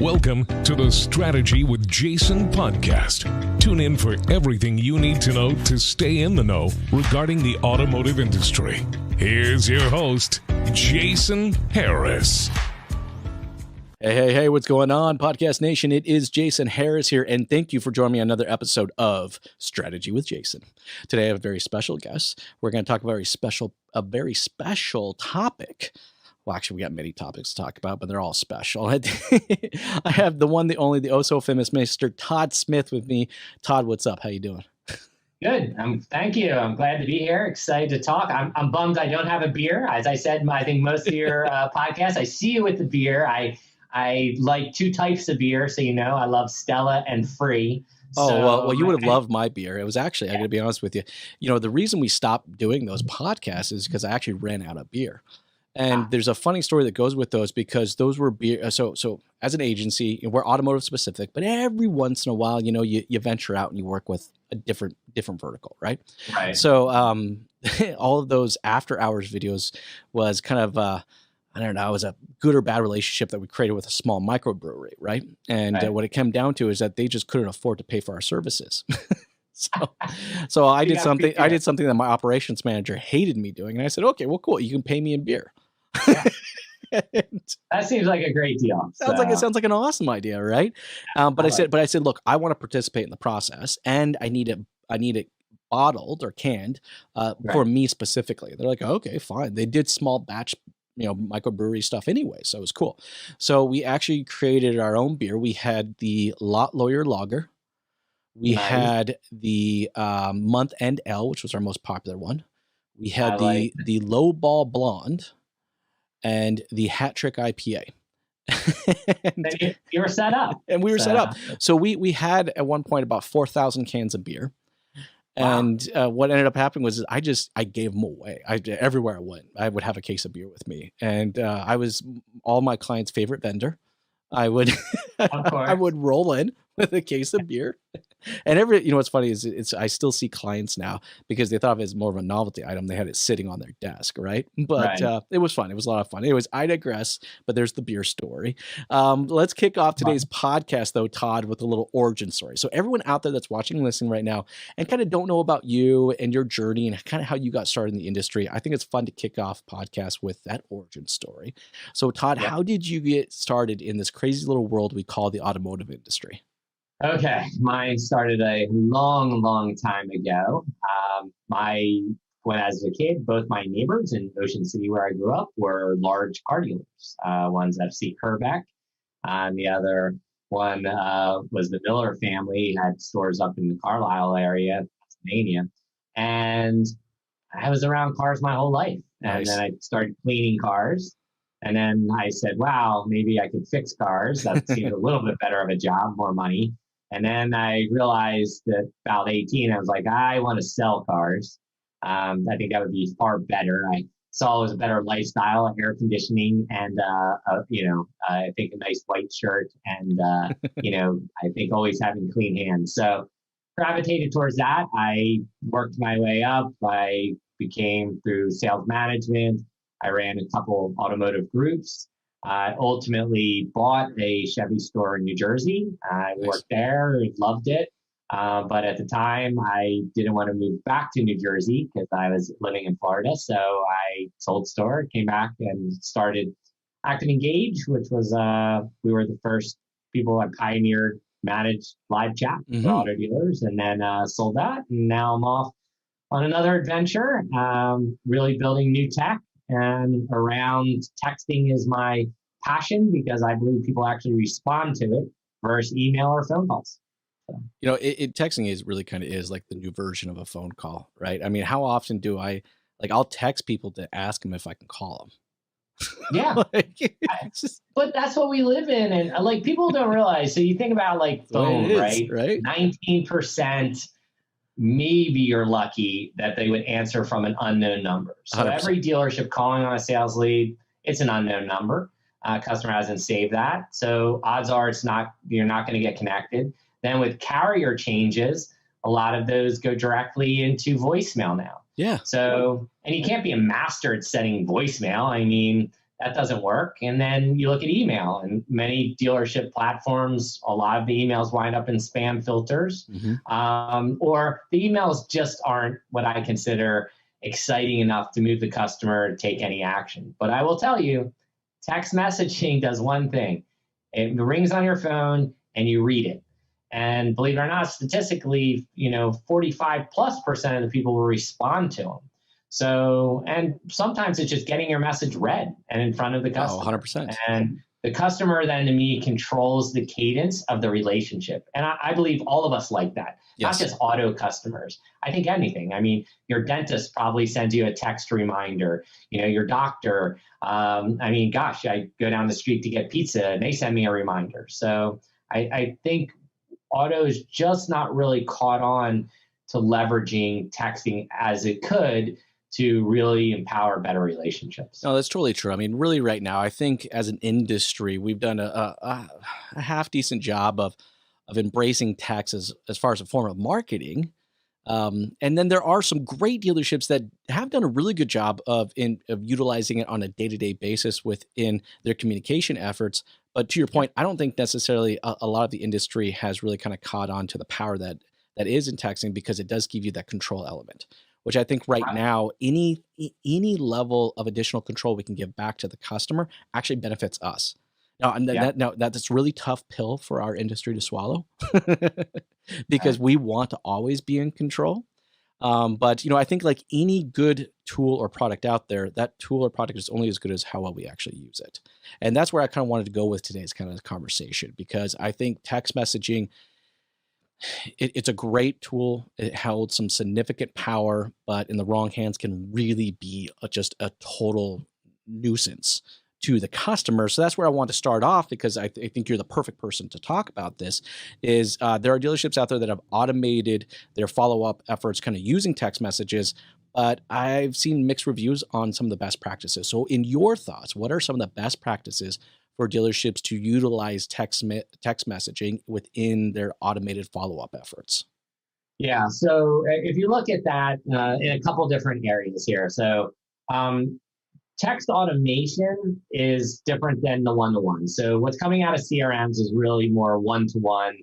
Welcome to the Strategy with Jason podcast. Tune in for everything you need to know to stay in the know regarding the automotive industry. Here's your host, Jason Harris. Hey, what's going on, Podcast Nation? It is Jason Harris here, and thank you for joining me on another episode of Strategy with Jason. Today, I have a very special guest. We're going to talk about a very special topic. Well, actually, we got many topics to talk about, but they're all special. I have the one, the only, the oh-so-famous Mr. Todd Smith with me. Todd, what's up? How you doing? Good. Thank you. I'm glad to be here. Excited to talk. I'm bummed I don't have a beer. As I said, I think most of your podcasts, I see you with the beer. I like two types of beer, so you know. I love Stella and Free. Well, you would have loved my beer. It was actually, I got to be honest with you. You know, the reason we stopped doing those podcasts is because I actually ran out of beer. And there's a funny story that goes with those because those were beer. So as an agency, we're automotive specific, but every once in a while, you know, you venture out and you work with a different vertical, right? Right. So all of those after hours videos was kind of I don't know, it was a good or bad relationship that we created with a small microbrewery, right? And what it came down to is that they just couldn't afford to pay for our services. So I did something that my operations manager hated me doing, and I said, "Okay, well, cool. You can pay me in beer." Yeah. That seems like a great deal. Sounds like an awesome idea, right? But I said, look, I want to participate in the process, and I need it bottled or canned for me specifically. They're like, okay, fine. They did small batch, microbrewery stuff anyway, so it was cool. So we actually created our own beer. We had the Lot Lawyer Lager. We had the Month End Ale, which was our most popular one. We had the Low Ball Blonde and the Hat Trick IPA. You were set up. And we were set up. So we had at one point about 4,000 cans of beer. Wow. And what ended up happening was I gave them away. Everywhere I went, I would have a case of beer with me. And I was all my clients' favorite vendor. I would I would roll in with a case of beer. And what's funny is I still see clients now because they thought of it as more of a novelty item. They had it sitting on their desk, right? But it was fun. It was a lot of fun. Anyways, I digress, but there's the beer story. Let's kick off today's podcast, though, Todd, with a little origin story. So everyone out there that's watching and listening right now and kind of don't know about you and your journey and kind of how you got started in the industry, I think it's fun to kick off podcasts with that origin story. So, Todd, how did you get started in this crazy little world we call the automotive industry? Okay, mine started a long time ago. When I was a kid, both my neighbors in Ocean City, where I grew up, were large car dealers. One's FC Kerbeck, and the other one was the Miller family, had stores up in the Carlisle area, Pennsylvania. And I was around cars my whole life. And then I started cleaning cars. And then I said, wow, maybe I could fix cars. That seemed a little bit better of a job, more money. And then I realized that about 18, I was like, I want to sell cars. I think that would be far better. I saw it was a better lifestyle, air conditioning, and I think a nice white shirt, and I think always having clean hands. So gravitated towards that. I worked my way up. I became through sales management. I ran a couple automotive groups. I ultimately bought a Chevy store in New Jersey. I worked there, loved it. But at the time, I didn't want to move back to New Jersey because I was living in Florida. So I sold store, came back and started Active Engage, which was, we were the first people that pioneered managed live chat for auto dealers, and then sold that. And now I'm off on another adventure, really building new tech. And around texting is my passion because I believe people actually respond to it versus email or phone calls. So. Texting is really kind of is like the new version of a phone call, right? I mean, how often do I'll text people to ask them if I can call them. Yeah. But that's what we live in. And people don't realize. So you think about phone, right? 19%. Maybe you're lucky that they would answer from an unknown number. So 100%. Every dealership calling on a sales lead, it's an unknown number. Customer hasn't saved that. So odds are you're not going to get connected. Then with carrier changes, a lot of those go directly into voicemail now. Yeah. So, and you can't be a master at setting voicemail. I mean, that doesn't work. And then you look at email, and many dealership platforms, a lot of the emails wind up in spam filters, or the emails just aren't what I consider exciting enough to move the customer to take any action. But I will tell you, text messaging does one thing. It rings on your phone and you read it. And believe it or not, statistically, 45+% of the people will respond to them. So, and sometimes it's just getting your message read and in front of the customer. 100%. And the customer then, to me, controls the cadence of the relationship. And I believe all of us like that, not just auto customers. I think anything. I mean, your dentist probably sends you a text reminder, your doctor. Gosh, I go down the street to get pizza and they send me a reminder. So I think auto is just not really caught on to leveraging texting as it could to really empower better relationships. No, that's totally true. I mean, really right now, I think as an industry, we've done a half decent job of embracing text as far as a form of marketing. And then there are some great dealerships that have done a really good job of utilizing it on a day-to-day basis within their communication efforts. But to your point, I don't think necessarily a lot of the industry has really kind of caught on to the power that is in texting, because it does give you that control element, which I think right now, any level of additional control we can give back to the customer actually benefits us. Now, that's a really tough pill for our industry to swallow because we want to always be in control. But I think like any good tool or product out there, that tool or product is only as good as how well we actually use it. And that's where I kind of wanted to go with today's kind of conversation, because I think text messaging, it's a great tool. It holds some significant power, but in the wrong hands can really be just a total nuisance to the customer. So that's where I want to start off, because I think you're the perfect person to talk about this. Is there are dealerships out there that have automated their follow-up efforts kind of using text messages, but I've seen mixed reviews on some of the best practices. So in your thoughts, what are some of the best practices for dealerships to utilize text messaging within their automated follow-up efforts? Yeah, so if you look at that in a couple different areas here. So text automation is different than the one-to-one. So what's coming out of CRMs is really more one-to-one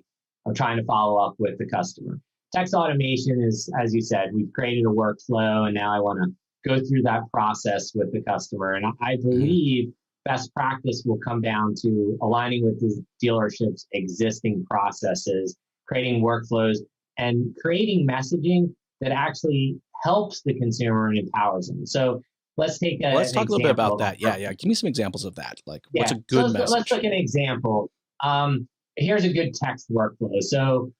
of trying to follow up with the customer. Text automation is, as you said, we've created a workflow, and now I want to go through that process with the customer. And I believe best practice will come down to aligning with the dealership's existing processes, creating workflows, and creating messaging that actually helps the consumer and empowers them. So let's talk a little bit about that. Yeah. Give me some examples of that. Like, what's a good message? Let's look at an example. Here's a good text workflow. So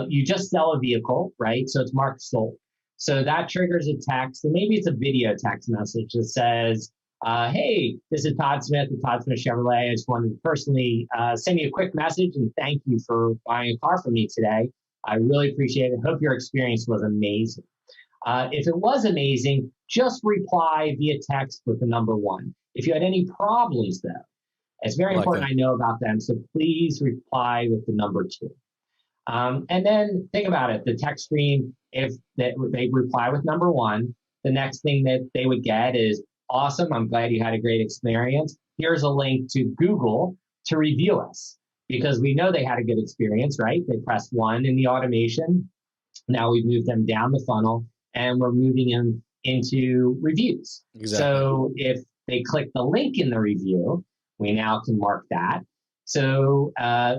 you just sell a vehicle, right? So it's marked sold. So that triggers a text, and maybe it's a video text message that says, hey, this is Todd Smith with Todd Smith Chevrolet. I just wanted to personally send you a quick message and thank you for buying a car from me today. I really appreciate it. Hope your experience was amazing. If it was amazing, just reply via text with the number 1. If you had any problems, though, it's very important I know about them, so please reply with the number 2. And then think about it. The text stream, if they reply with number 1, the next thing that they would get is, awesome, I'm glad you had a great experience. Here's a link to Google to review us, because we know they had a good experience, right? They pressed 1 in the automation. Now we've moved them down the funnel, and we're moving them into reviews. Exactly. So if they click the link in the review, we now can mark that. So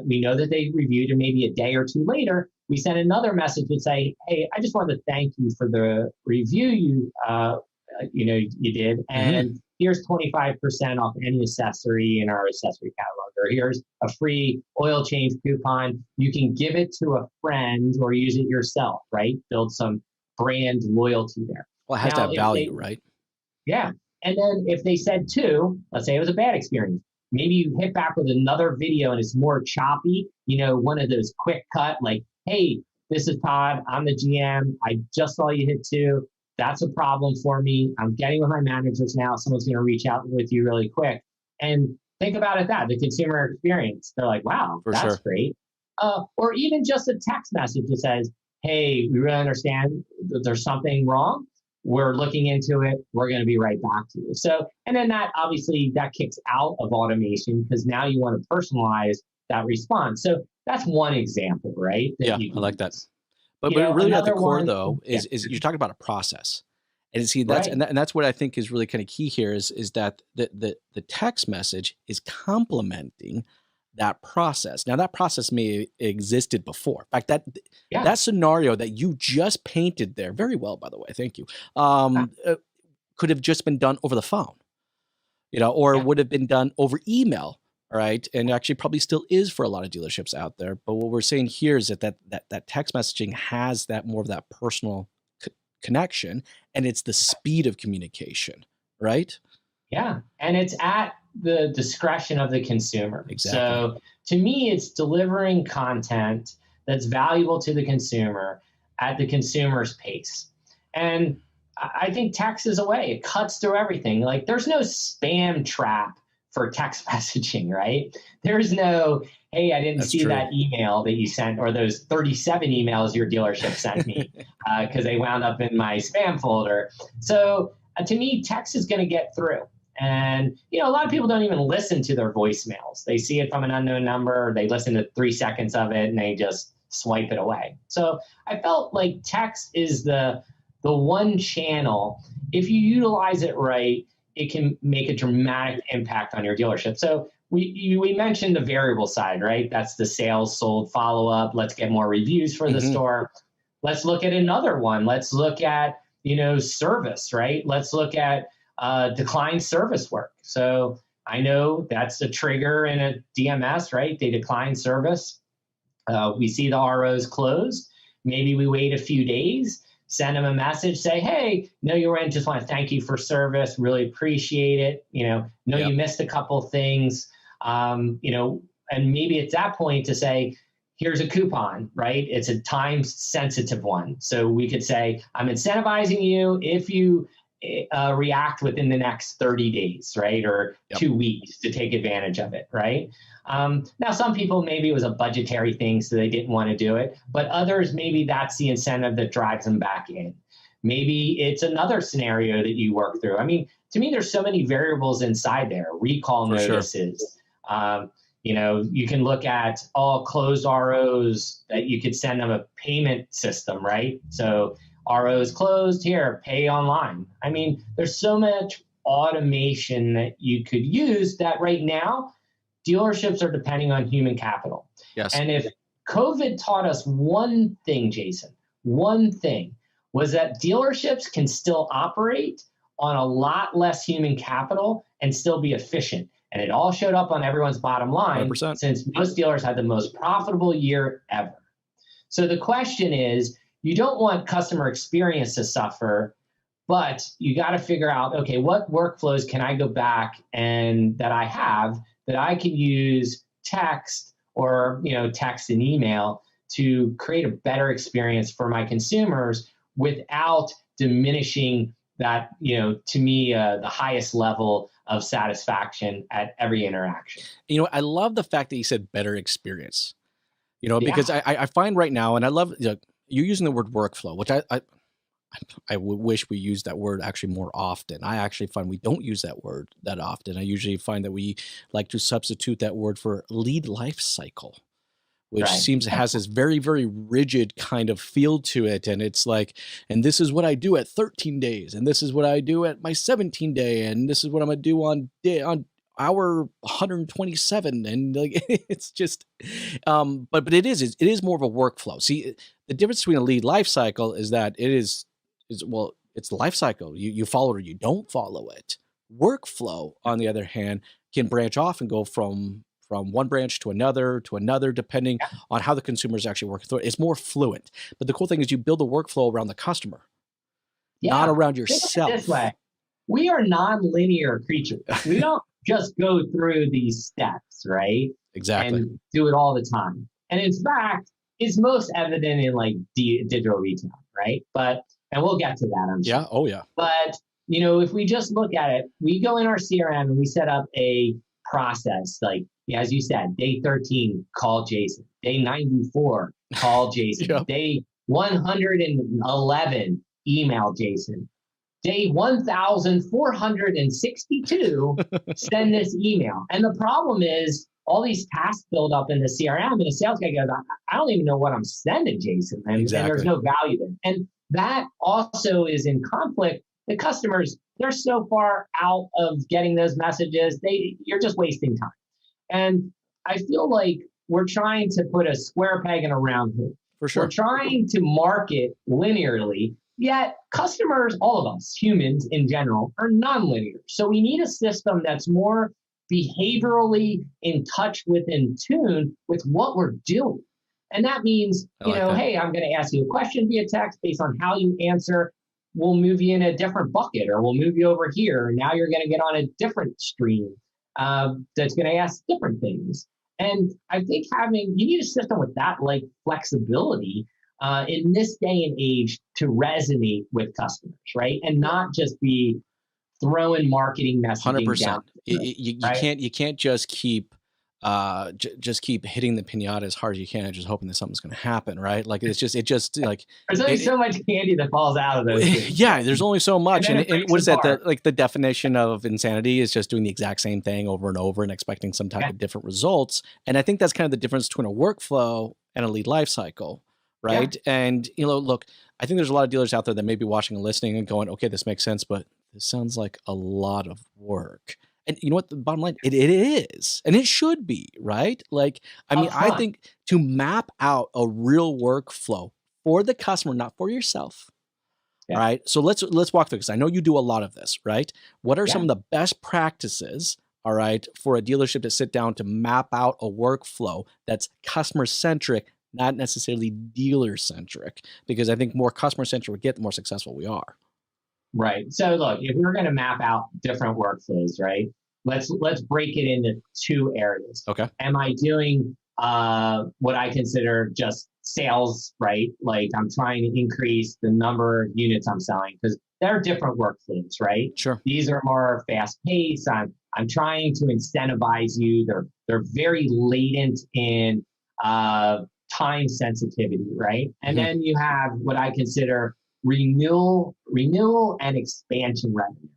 we know that they reviewed, and maybe a day or 2 later, we send another message that say, hey, I just wanted to thank you for the review you did, and here's 25% off any accessory in our accessory catalog, or here's a free oil change coupon. You can give it to a friend or use it yourself, right? Build some brand loyalty there. Well, it has to have value, right? Yeah. And then if they said 2, let's say it was a bad experience, maybe you hit back with another video and it's more choppy, one of those quick cut, like, hey, this is Todd, I'm the GM. I just saw you hit 2. That's a problem for me. I'm getting with my managers now. Someone's going to reach out with you really quick. And think about it the consumer experience. They're like, wow, that's great. Or even just a text message that says, hey, we really understand that there's something wrong. We're looking into it. We're going to be right back to you. So, and then that obviously that kicks out of automation because now you want to personalize that response. So that's one example, right? Yeah, I like that. But You know, really at the another core one- though is you're talking about a process. And see that's Right. and that's what I think is really kind of key here is that the text message is complementing that process. Now that process may existed before. In fact, that scenario that you just painted there very well, by the way, thank you. Could have just been done over the phone, or would have been done over email. All right. And actually probably still is for a lot of dealerships out there. But what we're saying here is that text messaging has that more of that personal connection, and it's the speed of communication, right? Yeah. And it's at the discretion of the consumer. Exactly. So to me, it's delivering content that's valuable to the consumer at the consumer's pace. And I think text is a way. It cuts through everything. Like there's no spam trap for text messaging, right? There's no, hey, I didn't see that email that you sent, or those 37 emails your dealership sent me because they wound up in my spam folder. So to me, text is going to get through. And, a lot of people don't even listen to their voicemails. They see it from an unknown number, they listen to 3 seconds of it, and they just swipe it away. So I felt like text is the one channel. If you utilize it right, it can make a dramatic impact on your dealership. So we mentioned the variable side, right? That's the sales, sold, follow-up. Let's get more reviews for the store. Let's look at another one. Let's look at, service, right? Let's look at declined service work. So I know that's a trigger in a DMS, right? They decline service. We see the ROs closed. Maybe we wait a few days, send them a message, say, hey, know you're in, just want to thank you for service, really appreciate it. You missed a couple things, and maybe at that point to say, here's a coupon, right? It's a time sensitive one. So we could say, I'm incentivizing you if you react within the next 30 days, right? Or 2 weeks to take advantage of it, right? Now, some people, maybe it was a budgetary thing, so they didn't want to do it. But others, maybe that's the incentive that drives them back in. Maybe it's another scenario that you work through. I mean, to me, there's so many variables inside there. Recall notices. You can look at all closed ROs that you could send them a payment system, right? So ROs closed, here, pay online. I mean, there's so much automation that you could use that right now, dealerships are depending on human capital. Yes. And if COVID taught us one thing, Jason, one thing, was that dealerships can still operate on a lot less human capital and still be efficient. And it all showed up on everyone's bottom line 100%. Since most dealers had the most profitable year ever. So the question is, you don't want customer experience to suffer, but you got to figure out, okay, what workflows can I go back and that I have that I can use text or, text and email to create a better experience for my consumers without diminishing that, to me, the highest level of satisfaction at every interaction. I love the fact that you said better experience, because I find right now, and I love you're using the word workflow, which I wish we used that word actually more often. I actually find we don't use that word that often. I usually find that we like to substitute that word for lead life cycle, which seems has this very, very rigid kind of feel to it. And it's like, and this is what I do at 13 days, and this is what I do at my 17 day, and this is what I'm going to do on hour 127. And like, it's just, but it is more of a workflow. See, the difference between a lead life cycle is that it's the life cycle. You follow it or you don't follow it. Workflow, on the other hand, can branch off and go from one branch to another, depending on how the consumer is actually working through it. It's more fluent. But the cool thing is you build the workflow around the customer, not around yourself. This way, we are non-linear creatures. We don't just go through these steps, right? Exactly. And do it all the time. And in fact, it's most evident in like digital retail, right? And we'll get to that, I'm sure. Yeah. Oh, yeah. But, if we just look at it, we go in our CRM and we set up a process, like, as you said, day 13, call Jason. Day 94, call Jason. Yep. Day 111, email Jason. day 1462, send this email. And the problem is all these tasks build up in the CRM, and the sales guy goes, I don't even know what I'm sending, Jason. And there's no value there. And that also is in conflict. The customers, they're so far out of getting those messages, you're just wasting time. And I feel like we're trying to put a square peg in a round hole. For sure. We're trying to market linearly, yet customers, all of us, humans in general, are nonlinear. So we need a system that's more behaviorally in touch with, in tune with what we're doing. And that means, hey, I'm going to ask you a question via text. Based on how you answer, we'll move you in a different bucket, or we'll move you over here. And now you're going to get on a different stream that's going to ask different things. And I think you need a system with that like flexibility in this day and age to resonate with customers, right? And not just be throwing marketing messaging 100%. down. You can't just keep hitting the pinata as hard as you can and just hoping that something's going to happen, right? Like it just like there's only so much candy that falls out of those things. Yeah, there's only so much. And what is that? The definition of insanity is just doing the exact same thing over and over and expecting some type of different results. And I think that's kind of the difference between a workflow and a lead life cycle, right? Yeah. And look, I think there's a lot of dealers out there that may be watching and listening and going, okay, this makes sense, but this sounds like a lot of work. And you know what? The bottom line, it is, and it should be, right? Like, I mean, I think to map out a real workflow for the customer, not for yourself, right? So let's walk through, because I know you do a lot of this, right? What are some of the best practices, all right, for a dealership to sit down to map out a workflow that's customer-centric, not necessarily dealer-centric? Because I think more customer-centric we get, the more successful we are. Right. So look, if we're going to map out different workflows, right, let's break it into two areas. Okay. Am I doing what I consider just sales, right? Like I'm trying to increase the number of units I'm selling, because they're different workflows, right? Sure. These are more fast paced. I'm trying to incentivize you. They're very latent in time sensitivity, right? And then you have what I consider renewal and expansion revenue.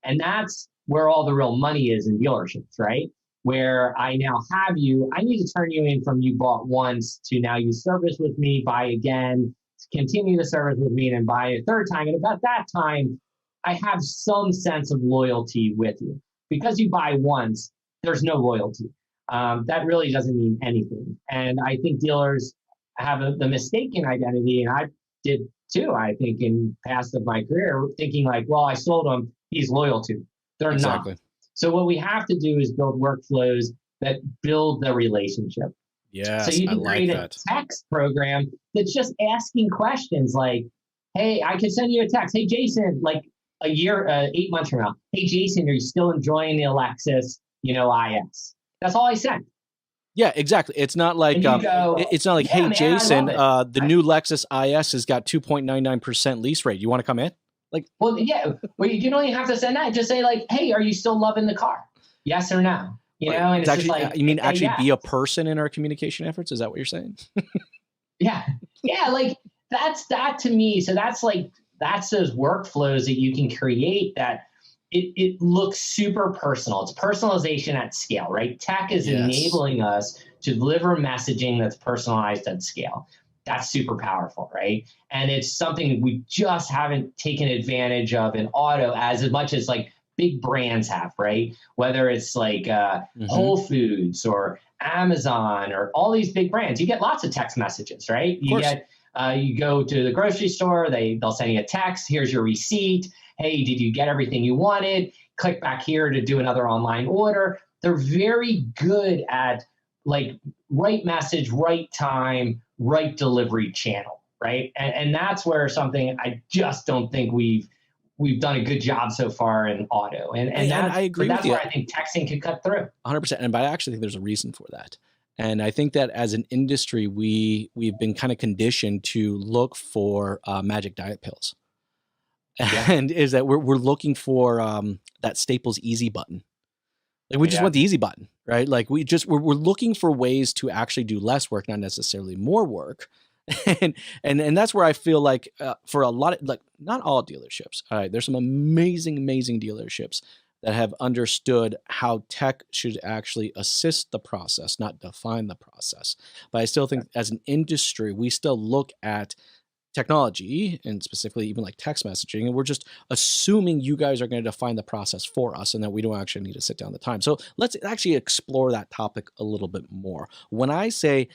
And that's where all the real money is in dealerships, right? Where I now have you, I need to turn you in from you bought once to now you service with me, buy again, continue to service with me, and then buy a third time. And about that time, I have some sense of loyalty with you. Because you buy once, there's no loyalty. That really doesn't mean anything. And I think dealers have the mistaken identity, and I did too, I think, in past of my career, thinking like, well, I sold him, he's loyal to me. They're not. So what we have to do is build workflows that build the relationship. Yes, so you can create a text program that's just asking questions like, hey, I could send you a text. Hey, Jason, like a year, 8 months from now. Hey, Jason, are you still enjoying the Lexus, IS? That's all I sent. Yeah, exactly. It's not like it's not like, hey, man, Jason, the new Lexus IS has got 2.99% lease rate. You want to come in? Like, well, yeah. Well, you don't even have to send that. Just say like, hey, are you still loving the car? Yes or no? And it's actually, just like, you mean actually be a person in our communication efforts? Is that what you're saying? Yeah. Like that to me. So that's those workflows that you can create that it looks super personal. It's personalization at scale, right? Tech is enabling us to deliver messaging that's personalized at scale. That's super powerful, right? And it's something we just haven't taken advantage of in auto as much as like big brands have, right? Whether it's like Whole Foods or Amazon or all these big brands, you get lots of text messages, right? You go to the grocery store, they'll send you a text. Here's your receipt. Hey, did you get everything you wanted? Click back here to do another online order. They're very good at like right message, right time, right delivery channel, right? And that's where something I just don't think we've done a good job so far in auto. And I agree with you. That's where I think texting could cut through. 100%. But I actually think there's a reason for that. And I think that as an industry, we've been kind of conditioned to look for magic diet pills. And is that we're looking for that Staples easy button. Like we just want the easy button, right? Like we're looking for ways to actually do less work, not necessarily more work. And that's where I feel like for a lot of, like, not all dealerships. All right, there's some amazing dealerships that have understood how tech should actually assist the process, not define the process. But I still think as an industry, we still look at technology and specifically even like text messaging, and we're just assuming you guys are going to define the process for us and that we don't actually need to sit down the time. So let's actually explore that topic a little bit more. When I say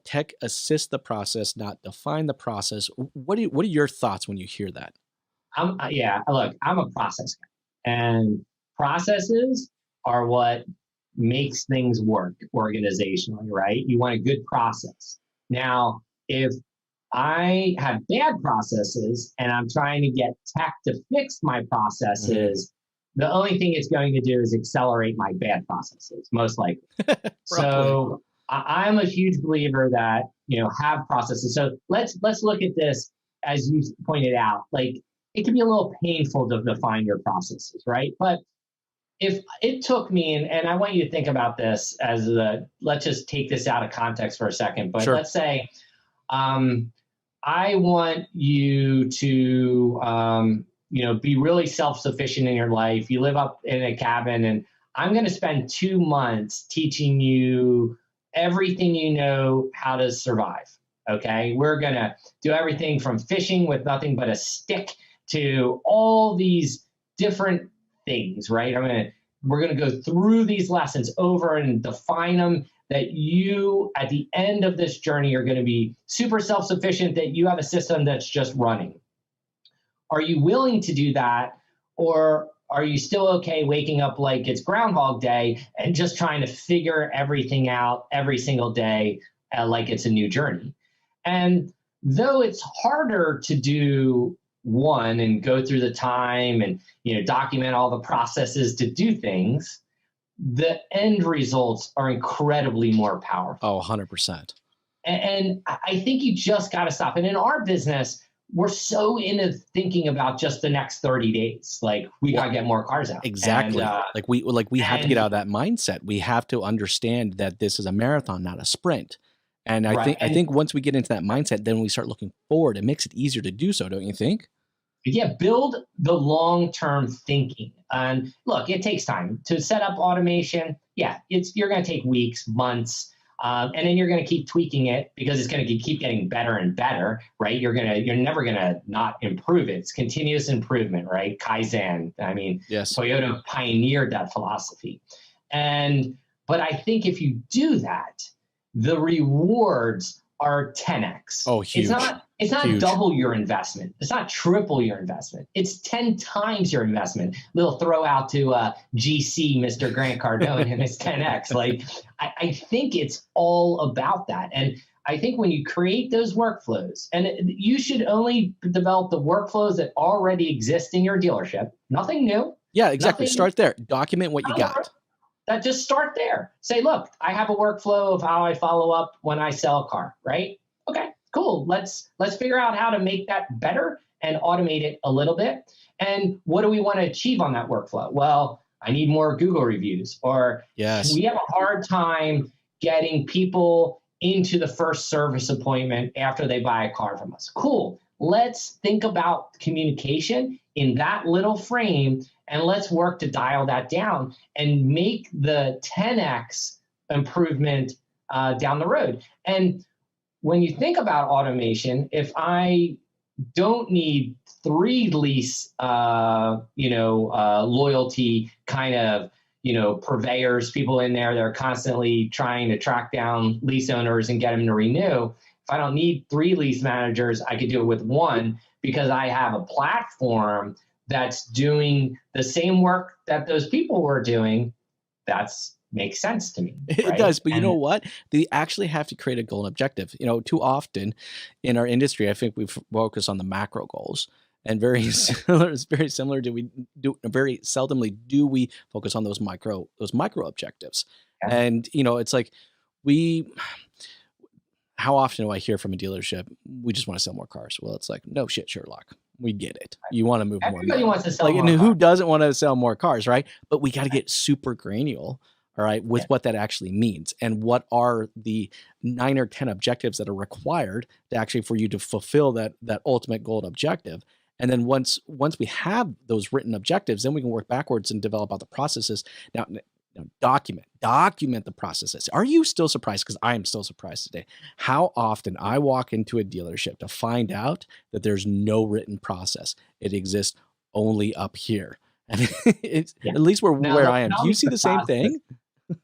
tech assist the process, not define the process, what are your thoughts when you hear that? Yeah, look, I'm a process guy, and processes are what makes things work organizationally, right? You want a good process. Now, if I have bad processes and I'm trying to get tech to fix my processes, the only thing it's going to do is accelerate my bad processes, most likely. So I'm a huge believer that, have processes. So let's look at this, as you pointed out, like it can be a little painful to define your processes, right? But if it took me, and I want you to think about this as let's just take this out of context for a second, but let's say, I want you to, be really self-sufficient in your life. You live up in a cabin, and I'm going to spend 2 months teaching you everything you know how to survive. Okay. We're going to do everything from fishing with nothing but a stick to all these different things, right? We're going to go through these lessons over and define them, that you, at the end of this journey, are going to be super self-sufficient, that you have a system that's just running. Are you willing to do that? Or are you still okay waking up like it's Groundhog Day and just trying to figure everything out every single day like it's a new journey? And though it's harder to do one and go through the time and document all the processes to do things, the end results are incredibly more powerful. Oh, 100%. And I think you just got to stop. And in our business, we're so into thinking about just the next 30 days. Like we got to get more cars out. Exactly. And, we have to get out of that mindset. We have to understand that this is a marathon, not a sprint. And I think once we get into that mindset, then we start looking forward. It makes it easier to do so, don't you think? Yeah, build the long-term thinking. And look, it takes time to set up automation. Yeah, you're going to take weeks, months, and then you're going to keep tweaking it because it's going to keep getting better and better, right? You're never going to not improve it. It's continuous improvement, right? Kaizen. Yes. Toyota pioneered that philosophy. But I think if you do that, the rewards are 10x. Oh, huge. It's not huge. Double your investment. It's not triple your investment. It's 10 times your investment. Little throw out to GC, Mr. Grant Cardone, and his 10x. Like, I think it's all about that. And I think when you create those workflows, and you should only develop the workflows that already exist in your dealership, nothing new. Yeah, exactly. Start there. Document what you got. That just start there. Say, look, I have a workflow of how I follow up when I sell a car, right? Okay, cool. Let's figure out how to make that better and automate it a little bit. And what do we want to achieve on that workflow? Well, I need more Google reviews, or yes, we have a hard time getting people into the first service appointment after they buy a car from us. Cool. Let's think about communication in that little frame, and let's work to dial that down and make the 10x improvement down the road. And when you think about automation, if I don't need 3 lease, loyalty kind of, purveyors, people in there that are constantly trying to track down lease owners and get them to renew. If I don't need 3 lease managers, I could do it with 1, because I have a platform that's doing the same work that those people were doing. That's makes sense to me. Right? It does, but you know what? They actually have to create a goal and objective. Too often in our industry, I think we focus on the macro goals, and very similar. It's very similar. Very seldomly do we focus on those micro objectives. Yeah. And it's like how often do I hear from a dealership, we just want to sell more cars? Well, it's like, no shit, Sherlock. We get it. You want to move more. Everybody wants to sell more cars. Who doesn't want to sell more cars, right? But we got to get super granular all right, with what that actually means and what are the 9 or 10 objectives that are required to actually for you to fulfill that ultimate goal and objective. And then once we have those written objectives, then we can work backwards and develop out the processes. Now document the processes. Are you still surprised? Because I am still surprised today how often I walk into a dealership to find out that there's no written process. It exists only up here. And it's, at least where I am. Do you see the same thing?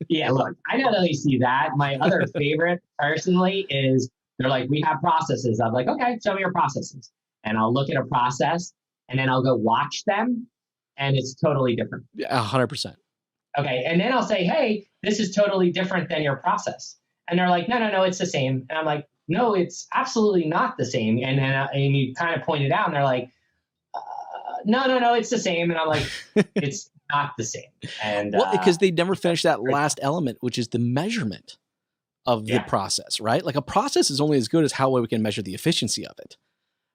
Yeah, look, I not only see that, my other favorite personally is they're like, we have processes. I'm like, okay, show me your processes. And I'll look at a process and then I'll go watch them and it's totally different. 100%. Okay. And then I'll say, hey, this is totally different than your process. And they're like, no, it's the same. And I'm like, no, it's absolutely not the same. And then and you kind of point it out and they're like, no, it's the same. And I'm like, it's not the same. And well, because they never finish that last element, which is the measurement of the process, right? Like a process is only as good as how well we can measure the efficiency of it.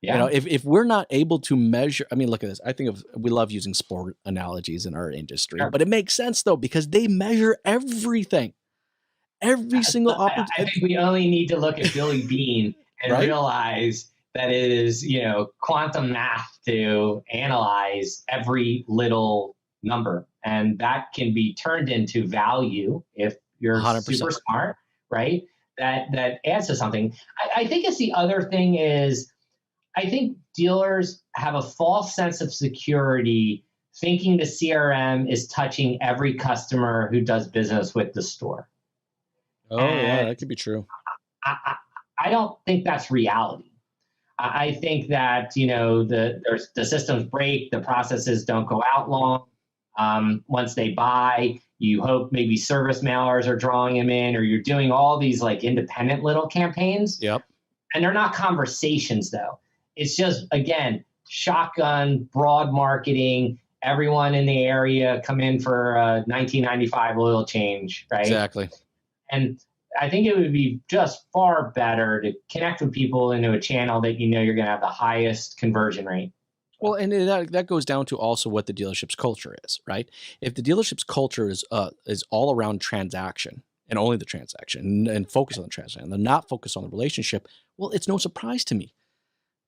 Yeah. You know, if we're not able to measure, I mean, look at this. I think we love using sport analogies in our industry, but it makes sense though, because they measure everything, every single opportunity. I think we only need to look at Billy Bean and realize that it is, quantum math to analyze every little number. And that can be turned into value if you're 100%. Super smart, right? That adds to something. I think it's the other thing is, I think dealers have a false sense of security thinking the CRM is touching every customer who does business with the store. Oh, yeah, that could be true. I don't think that's reality. I think that, the systems break, the processes don't go out long. Once they buy, you hope maybe service mailers are drawing them in, or you're doing all these like independent little campaigns. Yep. And they're not conversations though. It's just, again, shotgun, broad marketing, everyone in the area come in for a 1995 oil change, right? Exactly. And I think it would be just far better to connect with people into a channel that you're going to have the highest conversion rate. Well, and that goes down to also what the dealership's culture is, right? If the dealership's culture is all around transaction and only the transaction and focus on the transaction and they're not focused on the relationship, well, it's no surprise to me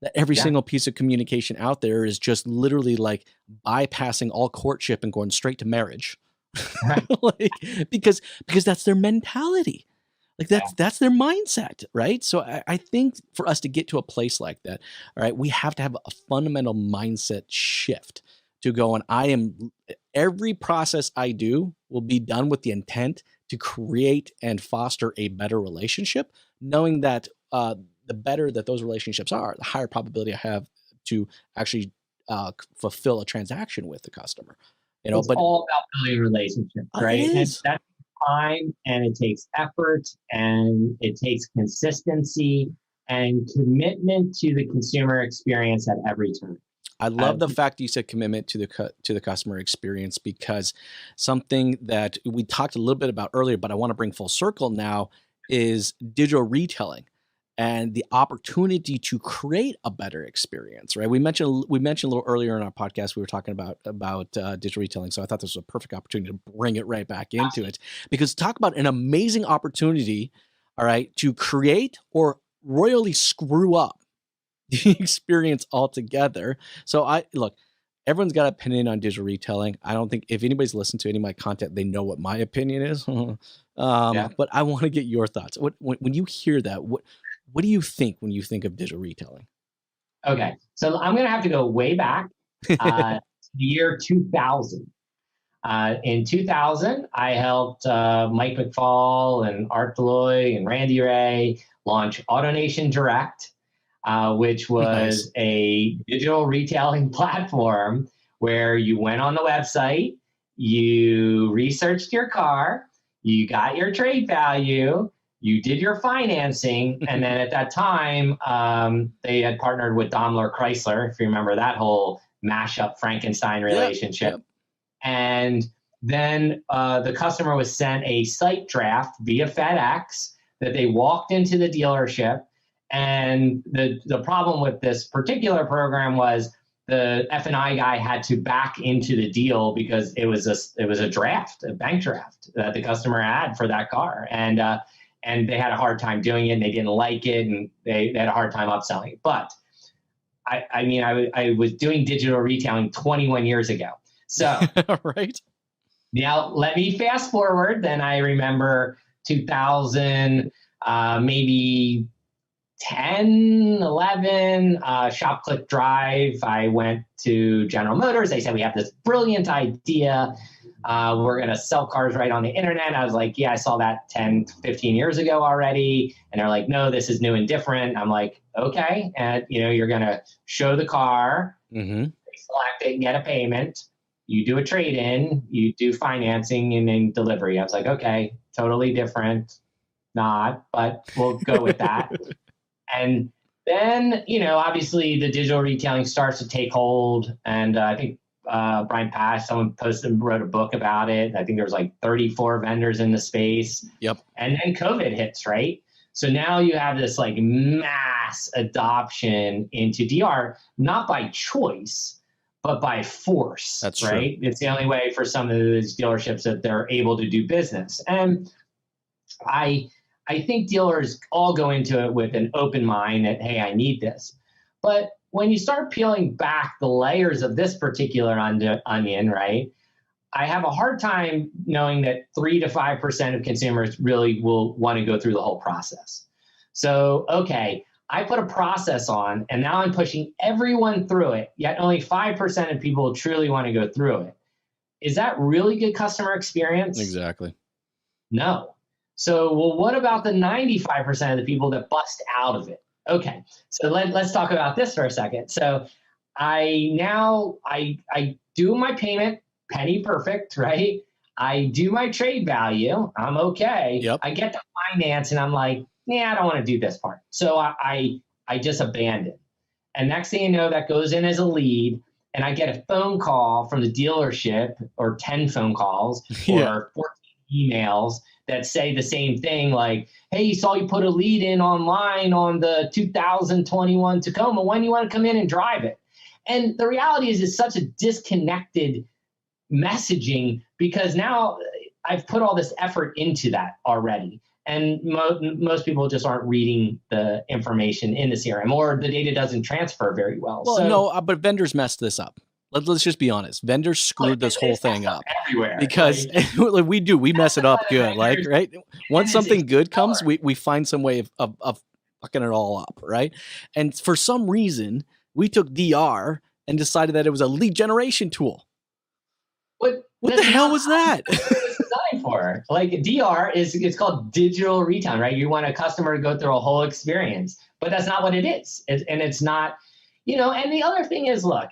that every single piece of communication out there is just literally like bypassing all courtship and going straight to marriage. Like, because that's their mentality. Like that's their mindset, right? So I think for us to get to a place like that, all right, we have to have a fundamental mindset shift to go on. Every process I do will be done with the intent to create and foster a better relationship, knowing that the better that those relationships are, the higher probability I have to actually fulfill a transaction with the customer. It's all about building relationships, right? It is. And that's time, and it takes effort, and it takes consistency and commitment to the consumer experience at every turn. I love the fact you said commitment to the customer experience, because something that we talked a little bit about earlier, but I want to bring full circle now, is digital retailing and the opportunity to create a better experience, right? We mentioned a little earlier in our podcast, we were talking about digital retailing. So I thought this was a perfect opportunity to bring it right back into it, because talk about an amazing opportunity, all right, to create or royally screw up the experience altogether. So everyone's got an opinion on digital retailing. I don't think if anybody's listened to any of my content, they know what my opinion is. But I want to get your thoughts. When you hear that, what do you think when you think of digital retailing? Okay, so I'm going to have to go way back to the year 2000. In 2000, I helped Mike McFall and Art Deloy and Randy Ray launch AutoNation Direct, which was a digital retailing platform where you went on the website, you researched your car, you got your trade value, you did your financing, and then at that time, they had partnered with Daimler Chrysler, if you remember that whole mashup Frankenstein relationship. Yep. And then the customer was sent a site draft via FedEx that they walked into the dealership. And the problem with this particular program was the F&I guy had to back into the deal because it was a draft, a bank draft that the customer had for that car. And they had a hard time doing it and they didn't like it and they had a hard time upselling it. But I was doing digital retailing 21 years ago. So right. Now let me fast forward. Then I remember 2000, maybe 10, 11, shop, click, drive. I went to General Motors. They said, we have this brilliant idea. We're going to sell cars right on the internet. I was like, yeah, I saw that 10, 15 years ago already. And they're like, no, this is new and different. I'm like, okay. And you're going to show the car, select it, get a payment. You do a trade-in, you do financing and then delivery. I was like, okay, totally different. Not, but we'll go with that. And then, obviously the digital retailing starts to take hold. And I think Brian Pash, someone wrote a book about it. I think there was like 34 vendors in the space. Yep. And then COVID hits, right? So now you have this like mass adoption into DR, not by choice, but by force. That's right. True. It's the only way for some of these dealerships that they're able to do business. And I think dealers all go into it with an open mind that, hey, I need this. But when you start peeling back the layers of this particular onion, right, I have a hard time knowing that 3 to 5% of consumers really will want to go through the whole process. So, okay, I put a process on and now I'm pushing everyone through it, yet only 5% of people truly want to go through it. Is that really good customer experience? Exactly. No. So, well, what about the 95% of the people that bust out of it? Okay, so let's talk about this for a second. So I do my payment, penny perfect, right? I do my trade value, I'm okay. Yep. I get the finance and I'm like, yeah, I don't want to do this part. So I just abandon. And next thing you know, that goes in as a lead and I get a phone call from the dealership or 10 phone calls or 14 emails that say the same thing, like, hey, saw you put a lead in online on the 2021 Tacoma. When do you want to come in and drive it? And the reality is it's such a disconnected messaging because now I've put all this effort into that already. And most people just aren't reading the information in the CRM or the data doesn't transfer very well. No, but vendors messed this up. Let's just be honest. Vendors screwed this whole thing up everywhere because we mess it up good. Like, right. Once something good comes, we find some way of fucking it all up. Right. And for some reason we took DR and decided that it was a lead generation tool. What the hell was that? For like DR it's called digital retailing, right? You want a customer to go through a whole experience, but that's not what it is. And it's not, and the other thing is, look,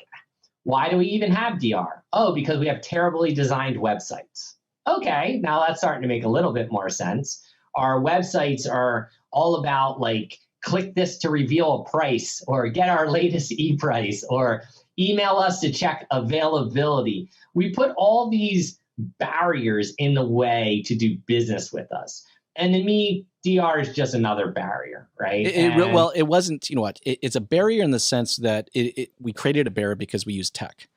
why do we even have DR? Oh, because we have terribly designed websites. Okay, now that's starting to make a little bit more sense. Our websites are all about like, click this to reveal a price or get our latest e-price or email us to check availability. We put all these barriers in the way to do business with us. And to me, DR is just another barrier, right? Well, it wasn't, it's a barrier in the sense that we created a barrier because we use tech.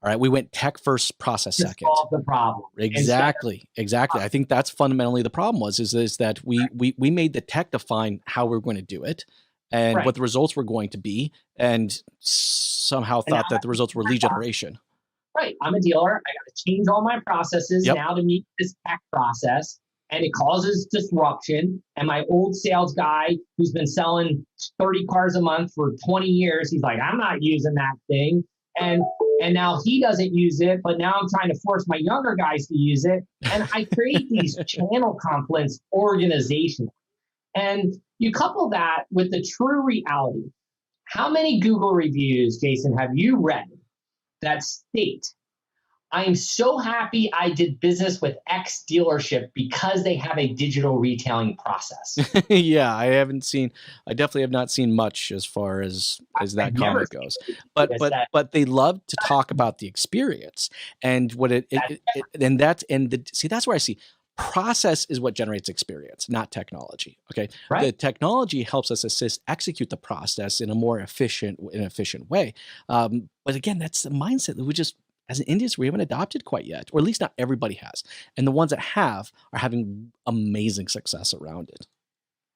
All right. We went tech first, process second. Solve the problem. Exactly. I think that's fundamentally the problem is that we made the tech define how we're going to do it and what the results were going to be. And somehow thought that the results were lead generation. Right. I'm a dealer. I got to change all my processes now to meet this tech process. And it causes disruption. And my old sales guy who's been selling 30 cars a month for 20 years, he's like, I'm not using that thing. And now he doesn't use it, but now I'm trying to force my younger guys to use it. And I create these channel conflicts organizationally. And you couple that with the true reality. How many Google reviews, Jason, have you read that state, I am so happy I did business with X dealership because they have a digital retailing process? Yeah, I definitely have not seen much as far as that comment goes. But they love to talk about the experience and what that's where I see Process is what generates experience, not technology. Okay. Right. The technology helps us execute the process in a more efficient way. But again, that's the mindset that we just, as an industry, we haven't adopted quite yet, or at least not everybody has. And the ones that have are having amazing success around it.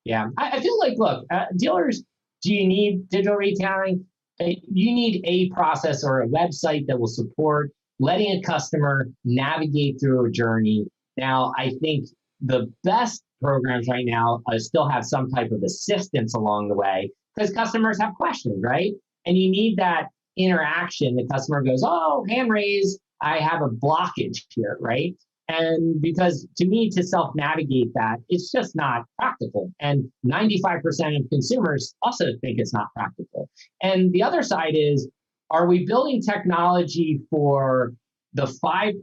Yeah. I feel like, look, dealers, do you need digital retailing? You need a process or a website that will support letting a customer navigate through a journey. Now, I think the best programs right now still have some type of assistance along the way because customers have questions, right? And you need that interaction. The customer goes, oh, hand raise, I have a blockage here, right? And because to me, to self-navigate that, it's just not practical. And 95% of consumers also think it's not practical. And the other side is, are we building technology for the 5%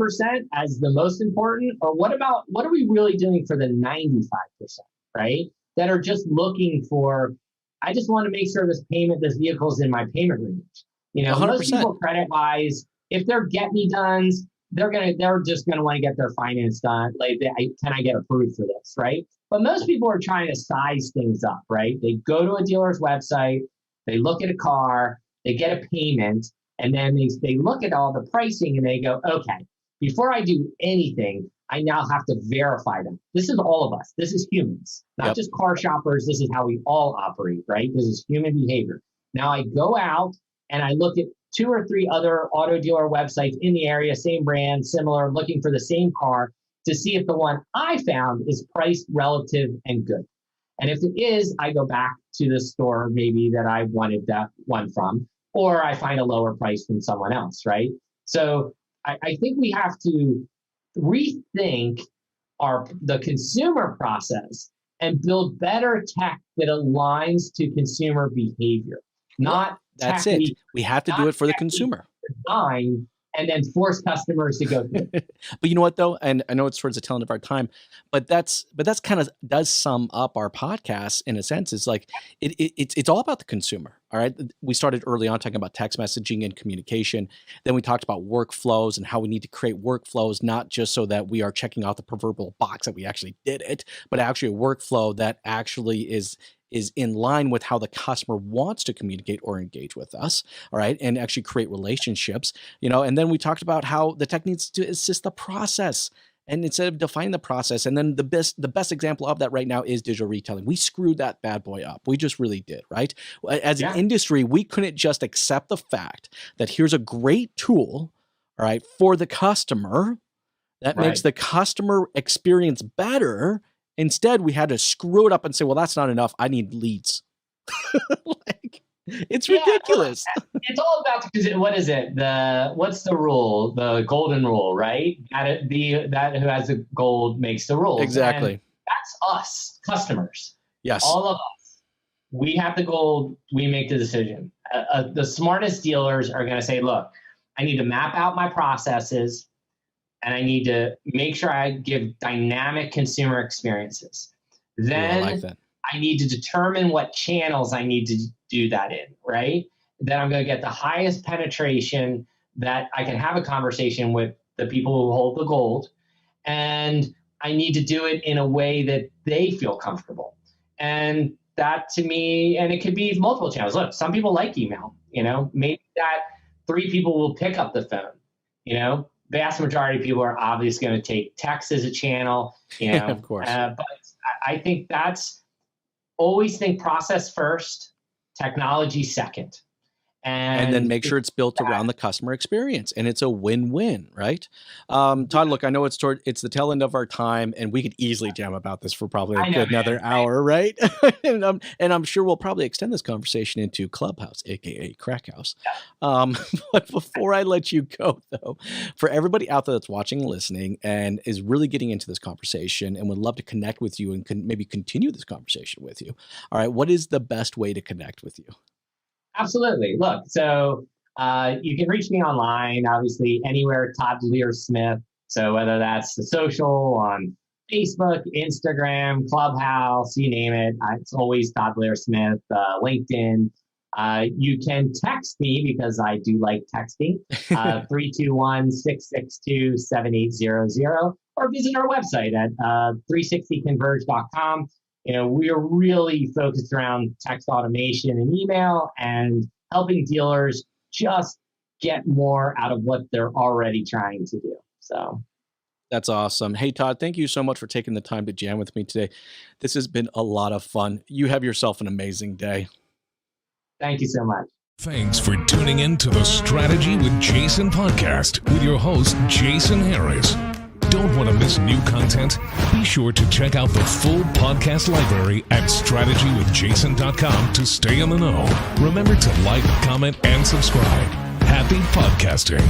as the most important? Or what are we really doing for the 95%, right? That are just looking for, I just want to make sure this vehicle's in my payment range. You know, 100%. Most people credit-wise, if they're get-me-dones, they're just gonna want to get their finance done. Like, can I get approved for this, right? But most people are trying to size things up, right? They go to a dealer's website, they look at a car, they get a payment, and then they look at all the pricing and they go, okay, before I do anything, I now have to verify them. This is all of us. This is humans, not just car shoppers. This is how we all operate, right? This is human behavior. Now I go out and I look at 2 or 3 other auto dealer websites in the area, same brand, similar, looking for the same car to see if the one I found is priced relative and good. And if it is, I go back to the store maybe that I wanted that one from, or I find a lower price from someone else, right? So I think we have to rethink the consumer process and build better tech that aligns to consumer behavior, not That's it. We have to do it for the consumer. Design and then force customers to go through it. But you know what though? And I know it's towards the tail end of our time, but that's kind of does sum up our podcast in a sense. It's like it's all about the consumer. All right. We started early on talking about text messaging and communication. Then we talked about workflows and how we need to create workflows, not just so that we are checking out the proverbial box that we actually did it, but actually a workflow that actually is in line with how the customer wants to communicate or engage with us, all right, and actually create relationships, and then we talked about how the tech needs to assist the process, and instead of defining the process, and then the best example of that right now is digital retailing. We screwed that bad boy up. We just really did, right? As an industry, we couldn't just accept the fact that here's a great tool, all right, for the customer that makes the customer experience better. Instead, we had to screw it up and say, well, that's not enough. I need leads. It's ridiculous. It's all about, what is it? What's the rule? The golden rule, right? That who has the gold makes the rules. Exactly. And that's us, customers. Yes. All of us. We have the gold. We make the decision. The smartest dealers are going to say, look, I need to map out my processes. And I need to make sure I give dynamic consumer experiences. Then I need to determine what channels I need to do that in, right? Then I'm going to get the highest penetration that I can have a conversation with the people who hold the gold. And I need to do it in a way that they feel comfortable. And that to me, and it could be multiple channels. Look, some people like email, maybe that 3 people will pick up the phone, vast majority of people are obviously going to take text as a channel, of course. But I think that's always think process first, technology second. And then make sure it's built around the customer experience, and it's a win-win, right? Todd, look, I know it's the tail end of our time, and we could easily jam about this for probably another hour, right? and I'm sure we'll probably extend this conversation into Clubhouse, aka Crack House. But before I let you go, though, for everybody out there that's watching and listening and is really getting into this conversation and would love to connect with you and maybe continue this conversation with you, all right, what is the best way to connect with you? Absolutely. Look, so you can reach me online, obviously, anywhere, Todd Smith. So whether that's the social on Facebook, Instagram, Clubhouse, you name it, it's always Todd Smith, LinkedIn. You can text me because I do like texting, 321-662-7800. or visit our website at 360converge.com. We are really focused around text automation and email and helping dealers just get more out of what they're already trying to do. So that's awesome. Hey, Todd, thank you so much for taking the time to jam with me today. This has been a lot of fun. You have yourself an amazing day. Thank you so much. Thanks for tuning in to the Strategy with Jason podcast with your host, Jason Harris. Don't want to miss new content? Be sure to check out the full podcast library at strategywithjason.com to stay in the know. Remember to like, comment, and subscribe. Happy podcasting.